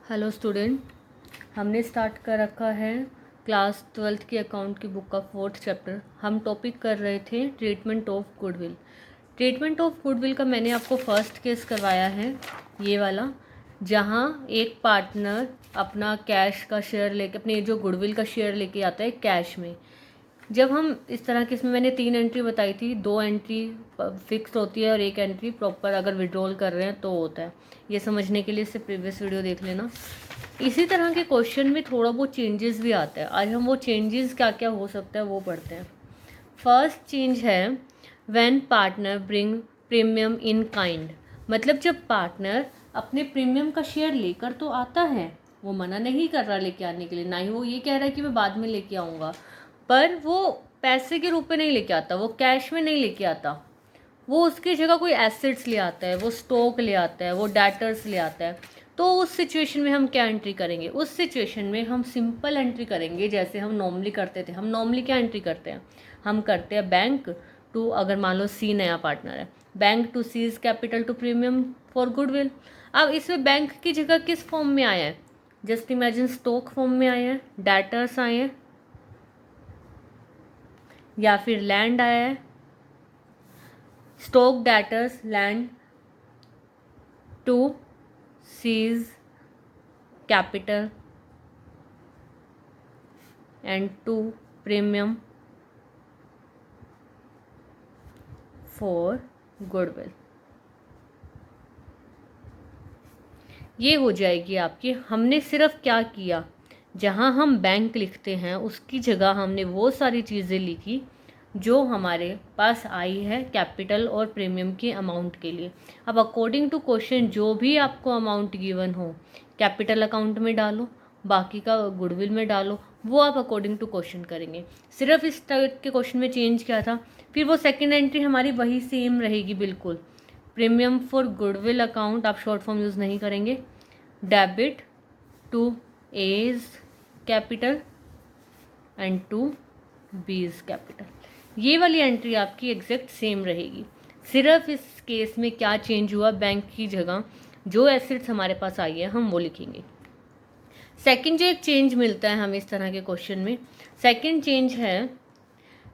Hello student, हमने start कर रखा है क्लास 12th की अकाउंट की बुक का 4th चैप्टर। हम टॉपिक कर रहे थे treatment of goodwill. Treatment of goodwill का मैंने आपको फर्स्ट केस करवाया है, ये वाला, जहाँ एक पार्टनर अपना कैश का शेयर लेके, अपने जो गुडविल का शेयर लेके आता है कैश में। जब हम इस तरह के, इसमें मैंने 3 एंट्री बताई थी, 2 एंट्री फिक्स होती है और 1 एंट्री प्रॉपर अगर विड्रॉल कर रहे हैं तो होता है। ये समझने के लिए इससे प्रीवियस वीडियो देख लेना। इसी तरह के क्वेश्चन में थोड़ा बहुत चेंजेस भी आता है। आज हम वो चेंजेस क्या क्या हो सकता है वो पढ़ते हैं। फर्स्ट चेंज है when partner bring premium in kind. मतलब जब पार्टनर अपने प्रीमियम का शेयर लेकर तो आता है, वो मना नहीं कर रहा लेके आने के लिए, ना ही वो ये कह रहा है कि मैं बाद में लेके आऊँगा, पर वो पैसे के रूप में नहीं लेके आता, वो कैश में नहीं लेके आता, वो उसकी जगह कोई एसेट्स ले आता है, वो स्टॉक ले आता है, वो डेटर्स ले आता है। तो उस सिचुएशन में हम क्या एंट्री करेंगे? उस सिचुएशन में हम सिंपल एंट्री करेंगे, जैसे हम नॉर्मली करते थे। हम नॉर्मली क्या एंट्री करते हैं? हम करते हैं बैंक टू, अगर मान लो सी नया पार्टनर है, bank to C's capital to premium for goodwill. अब इसमें बैंक की जगह किस फॉर्म में आया है? जस्ट इमेजिन स्टॉक फॉर्म में आए हैं, डेटर्स आए हैं, या फिर लैंड आया है। Stock, debtors, land to C's capital and to premium for goodwill. ये हो जाएगी आपकी। हमने सिर्फ क्या किया, जहाँ हम बैंक लिखते हैं उसकी जगह हमने वो सारी चीज़ें लिखी जो हमारे पास आई है कैपिटल और प्रीमियम के अमाउंट के लिए। अब अकॉर्डिंग टू क्वेश्चन जो भी आपको अमाउंट गिवन हो, कैपिटल अकाउंट में डालो, बाकी का गुडविल में डालो, वो आप अकॉर्डिंग टू क्वेश्चन करेंगे। सिर्फ इस टाइप के क्वेश्चन में चेंज क्या था, फिर वो सेकेंड एंट्री हमारी वही सेम रहेगी बिल्कुल। प्रीमियम फॉर गुडविल अकाउंट, आप शॉर्ट फॉर्म यूज़ नहीं करेंगे। Debit to A's capital and to B's capital. ये वाली एंट्री आपकी एग्जैक्ट सेम रहेगी। सिर्फ इस केस में क्या चेंज हुआ, बैंक की जगह जो एसेट्स हमारे पास आई है हम वो लिखेंगे। सेकंड जो एक चेंज मिलता है हमें इस तरह के क्वेश्चन में, सेकंड चेंज है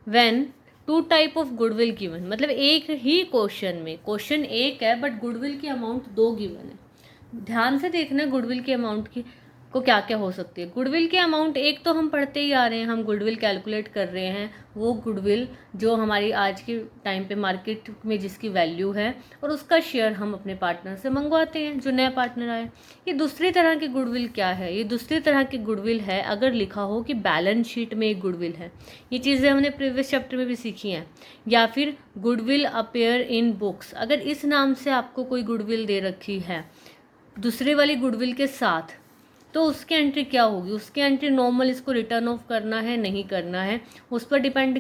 when two type of goodwill given. मतलब एक ही क्वेश्चन में, क्वेश्चन एक है बट गुडविल की अमाउंट 2 गिवन है। ध्यान से देखना गुडविल की अमाउंट की को क्या क्या हो सकती है। गुडविल की अमाउंट एक तो हम पढ़ते ही आ रहे हैं, हम गुडविल कैलकुलेट कर रहे हैं, वो गुडविल जो हमारी आज के टाइम पे मार्केट में जिसकी वैल्यू है, और उसका शेयर हम अपने पार्टनर से मंगवाते हैं जो नया पार्टनर आए। ये दूसरी तरह की गुडविल क्या है? ये दूसरी तरह की गुडविल है अगर लिखा हो कि बैलेंस शीट में एक गुडविल है। ये चीज़ें हमने प्रीवियस चैप्टर में भी सीखी हैं। या फिर गुडविल अपेयर इन बुक्स, अगर इस नाम से आपको कोई गुडविल दे रखी है दूसरे वाली गुडविल के साथ, तो उसकी एंट्री क्या होगी? उसकी एंट्री नॉर्मल इसको रिटर्न ऑफ करना है नहीं करना है उस पर डिपेंड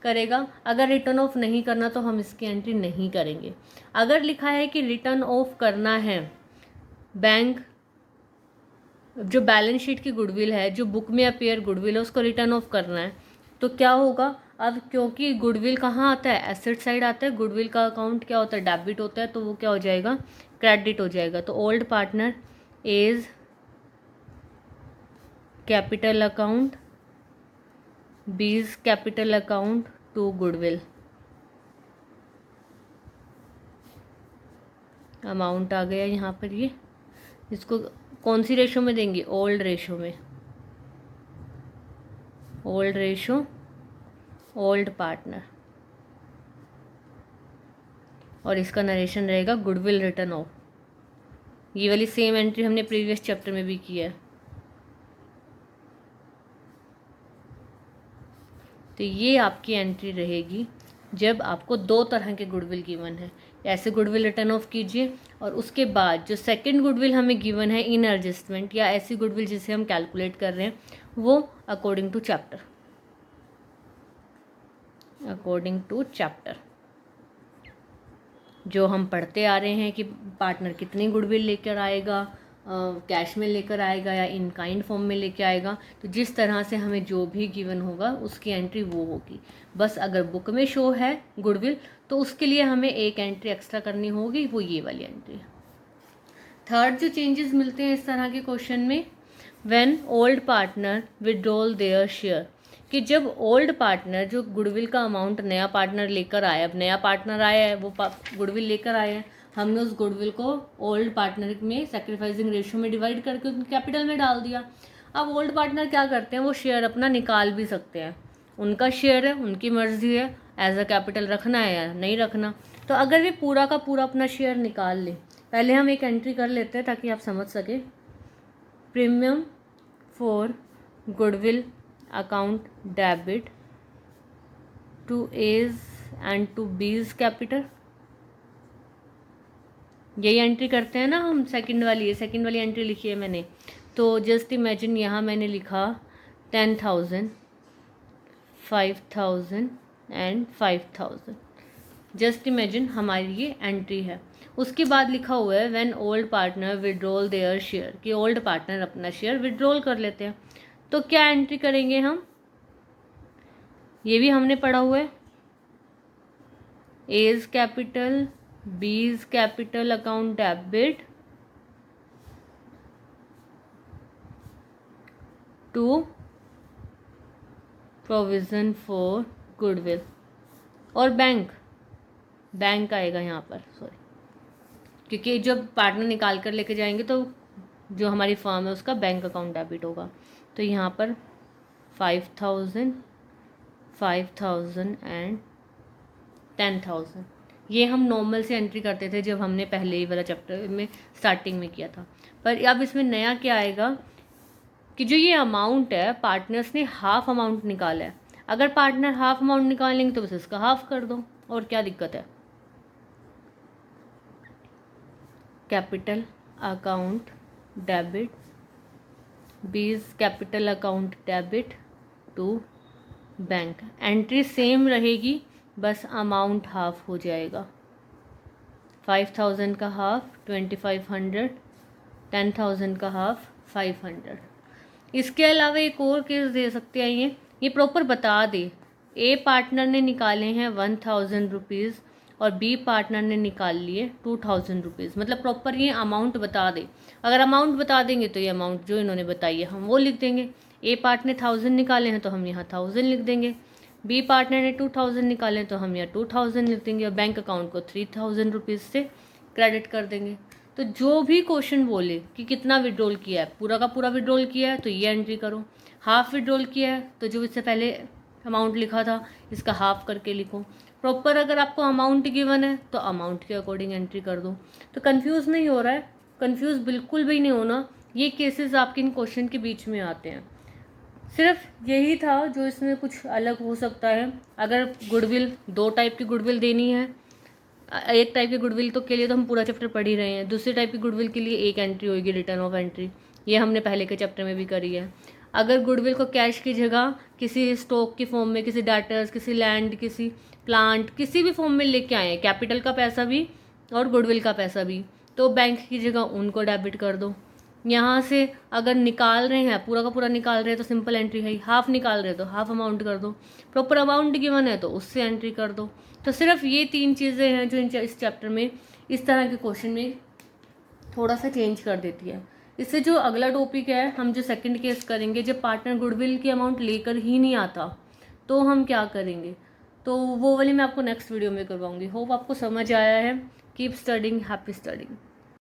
करेगा। अगर रिटर्न ऑफ नहीं करना तो हम इसकी एंट्री नहीं करेंगे। अगर लिखा है कि रिटर्न ऑफ करना है, बैंक जो बैलेंस शीट की गुडविल है, जो बुक में अपेयर गुडविल है, उसको रिटर्न ऑफ करना है, तो क्या होगा? अब क्योंकि गुडविल कहाँ आता है? एसेट साइड आता है। गुडविल का अकाउंट क्या होता है? डेबिट होता है, तो वो क्या हो जाएगा? क्रेडिट हो जाएगा। तो old partner is capital account, B's capital account to goodwill. Amount आ गया यहाँ पर। ये इसको कौन सी रेशो में देंगे? ओल्ड रेशो में। ओल्ड रेशो, ओल्ड पार्टनर, और इसका नरेशन रहेगा गुडविल रिटर्न ऑफ। ये वाली सेम एंट्री हमने प्रीवियस चैप्टर में भी की है। तो ये आपकी एंट्री रहेगी जब आपको 2 तरह के गुडविल गिवन है। ऐसे गुडविल रिटर्न ऑफ कीजिए, और उसके बाद जो सेकंड गुडविल हमें गिवन है इन एडजस्टमेंट, या ऐसी गुडविल जिसे हम कैलकुलेट कर रहे हैं, वो according to chapter, according to chapter जो हम पढ़ते आ रहे हैं कि पार्टनर कितनी गुडविल लेकर आएगा, कैश में लेकर आएगा या इन काइंड फॉर्म में लेके आएगा। तो जिस तरह से हमें जो भी गिवन होगा उसकी एंट्री वो होगी। बस अगर बुक में शो है गुडविल तो उसके लिए हमें एक एंट्री एक्स्ट्रा करनी होगी, वो ये वाली एंट्री है। थर्ड जो चेंजेस मिलते हैं इस तरह के क्वेश्चन में, when old partner withdrawal their share, कि जब ओल्ड पार्टनर जो गुडविल का अमाउंट नया पार्टनर लेकर आया, अब नया पार्टनर आया है वो गुडविल लेकर आया है, हमने उस गुडविल को ओल्ड पार्टनर में सैक्रिफाइसिंग रेशियो में डिवाइड करके उनके कैपिटल में डाल दिया। अब ओल्ड पार्टनर क्या करते हैं, वो शेयर अपना निकाल भी सकते हैं, उनका शेयर है, उनकी मर्जी है एज अ कैपिटल रखना है या नहीं रखना। तो अगर वे पूरा का पूरा अपना शेयर निकाल ले, पहले हम एक एंट्री कर लेते हैं ताकि आप समझ सके। Premium for goodwill account debit to A's and to B's capital, यही एंट्री करते हैं ना हम। सेकंड वाली एंट्री लिखी है मैंने, तो जस्ट इमेजिन यहाँ मैंने लिखा 10,000, 5,000 एंड 5,000। जस्ट इमेजिन हमारी ये एंट्री है। उसके बाद लिखा हुआ है when old partner withdrawal their share, कि ओल्ड पार्टनर अपना शेयर विड्रॉल कर लेते हैं। तो क्या एंट्री करेंगे हम, ये भी हमने पढ़ा हुआ है। A's capital, B's capital account debit to provision for goodwill, और बैंक आएगा यहाँ पर, सॉरी, क्योंकि जब पार्टनर निकाल कर लेके जाएंगे तो जो हमारी फर्म है उसका बैंक अकाउंट डेबिट होगा। तो यहाँ पर 5,000, 5,000 एंड 10,000, ये हम नॉर्मल से एंट्री करते थे जब हमने पहले ही वाला चैप्टर में स्टार्टिंग में किया था। पर अब इसमें नया क्या आएगा कि जो ये अमाउंट है पार्टनर्स ने हाफ अमाउंट निकाला है, अगर पार्टनर हाफ अमाउंट निकालेंगे तो बस इसका हाफ कर दो, और क्या दिक्कत है। Capital account debit, B's capital account debit to bank, entry same रहेगी, बस अमाउंट हाफ हो जाएगा। 5,000 का हाफ 2,500, 10,000 का हाफ 500। इसके अलावा एक और केस दे सकते हैं, ये प्रॉपर बता दे, ए पार्टनर ने निकाले हैं 1,000 रुपीज़ और बी पार्टनर ने निकाल लिए 2,000 रुपीज़, मतलब प्रॉपर ये अमाउंट बता दे। अगर अमाउंट बता देंगे तो ये अमाउंट जो इन्होंने बताई है हम वो लिख देंगे। ए पार्टनर ने 1,000 निकाले हैं तो हम यहाँ 1,000 लिख देंगे, बी पार्टनर ने 2,000 निकाले तो हम यहाँ 2,000 लिख देंगे, और बैंक अकाउंट को 3,000 रुपीज़ से क्रेडिट कर देंगे। तो जो भी क्वेश्चन बोले कि कितना विड्रॉल किया है, पूरा का पूरा विड्रॉल किया है तो ये एंट्री करो, हाफ विड्रॉल किया है तो जो इससे पहले अमाउंट लिखा था इसका हाफ करके लिखो। प्रॉपर अगर आपको अमाउंट गिवन है तो अमाउंट के अकॉर्डिंग एंट्री कर दो। तो कंफ्यूज नहीं हो रहा है, कंफ्यूज बिल्कुल भी नहीं होना, ये केसेस आपके इन क्वेश्चन के बीच में आते हैं। सिर्फ यही था जो इसमें कुछ अलग हो सकता है। अगर गुडविल, 2 टाइप की गुडविल देनी है, एक टाइप की गुडविल तो के लिए तो हम पूरा चैप्टर पढ़ ही रहे हैं, दूसरे टाइप की गुडविल के लिए एक एंट्री होगी, रिटर्न ऑफ एंट्री, ये हमने पहले के चैप्टर में भी करी है। अगर गुडविल को कैश की जगह किसी स्टॉक की फॉर्म में, किसी डाटर्स, किसी लैंड, किसी प्लांट, किसी भी फॉर्म में लेके आए हैं, कैपिटल का पैसा भी और गुडविल का पैसा भी, तो बैंक की जगह उनको डेबिट कर दो। यहाँ से अगर निकाल रहे हैं, पूरा का पूरा निकाल रहे हैं तो सिंपल एंट्री है, हाफ निकाल रहे हैं तो हाफ अमाउंट कर दो, प्रॉपर अमाउंट गिवन है तो उससे एंट्री कर दो। तो सिर्फ ये 3 चीज़ें हैं जो इस चैप्टर में इस तरह के क्वेश्चन में थोड़ा सा चेंज कर देती है। इससे जो अगला टॉपिक है, हम जो सेकंड केस करेंगे, जब पार्टनर गुडविल की अमाउंट लेकर ही नहीं आता तो हम क्या करेंगे, तो वो वाली मैं आपको नेक्स्ट वीडियो में करवाऊँगी। होप आपको समझ आया है। Keep studying, happy studying.